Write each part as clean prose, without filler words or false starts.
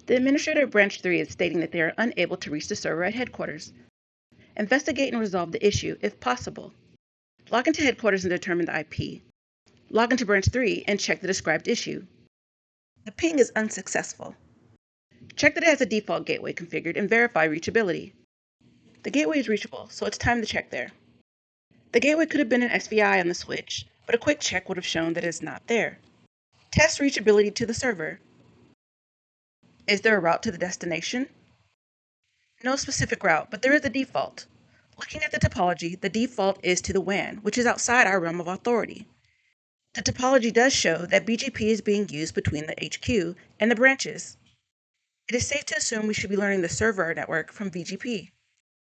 The administrator at Branch 3 is stating that they are unable to reach the server at headquarters. Investigate and resolve the issue if possible. Log into headquarters and determine the IP. Log into Branch 3 and check the described issue. The ping is unsuccessful. Check that it has a default gateway configured and verify reachability. The gateway is reachable, so it's time to check there. The gateway could have been an XVI on the switch, but a quick check would have shown that it's not there. Test reachability to the server. Is there a route to the destination? No specific route, but there is a default. Looking at the topology, the default is to the WAN, which is outside our realm of authority. The topology does show that BGP is being used between the HQ and the branches. It is safe to assume we should be learning the server network from BGP.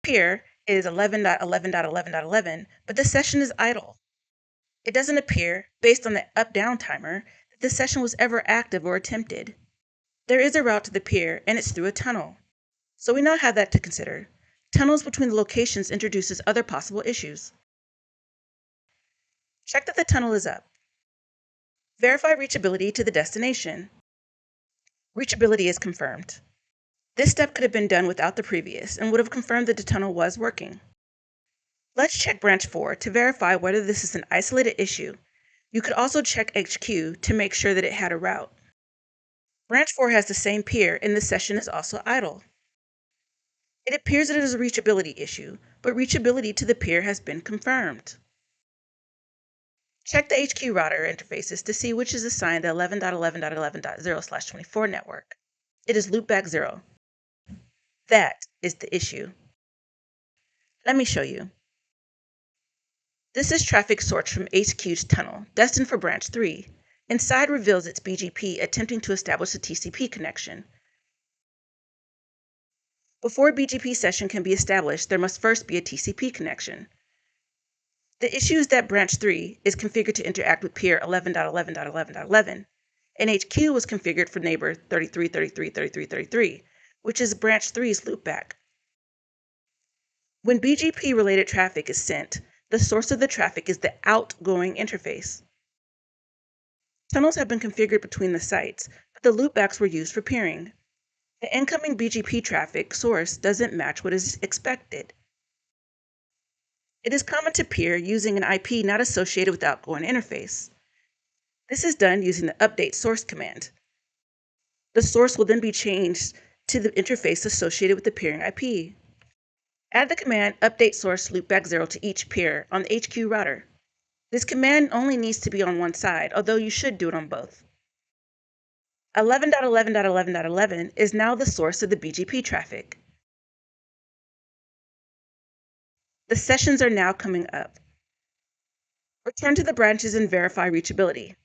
Here is 11.11.11.11, but the session is idle. It doesn't appear, based on the up-down timer, that the session was ever active or attempted. There is a route to the pier, and it's through a tunnel. So we now have that to consider. Tunnels between the locations introduces other possible issues. Check that the tunnel is up. Verify reachability to the destination. Reachability is confirmed. This step could have been done without the previous and would have confirmed that the tunnel was working. Let's check Branch 4 to verify whether this is an isolated issue. You could also check HQ to make sure that it had a route. Branch 4 has the same pier and the session is also idle. It appears that it is a reachability issue, but reachability to the pier has been confirmed. Check the HQ router interfaces to see which is assigned the 11.11.11.0/24 network. It is loopback 0. That is the issue. Let me show you. This is traffic sourced from HQ's tunnel, destined for Branch 3. Inside reveals its BGP attempting to establish a TCP connection. Before a BGP session can be established, there must first be a TCP connection. The issue is that Branch 3 is configured to interact with peer 11.11.11.11, and HQ was configured for neighbor 33.33.33.33, which is Branch 3's loopback. When BGP-related traffic is sent, the source of the traffic is the outgoing interface. Tunnels have been configured between the sites, but the loopbacks were used for peering. The incoming BGP traffic source doesn't match what is expected. It is common to peer using an IP not associated with the outgoing interface. This is done using the update source command. The source will then be changed to the interface associated with the peering IP. Add the command update source loopback 0 to each peer on the HQ router. This command only needs to be on one side, although you should do it on both. 11.11.11.11 is now the source of the BGP traffic. The sessions are now coming up. Return to the branches and verify reachability.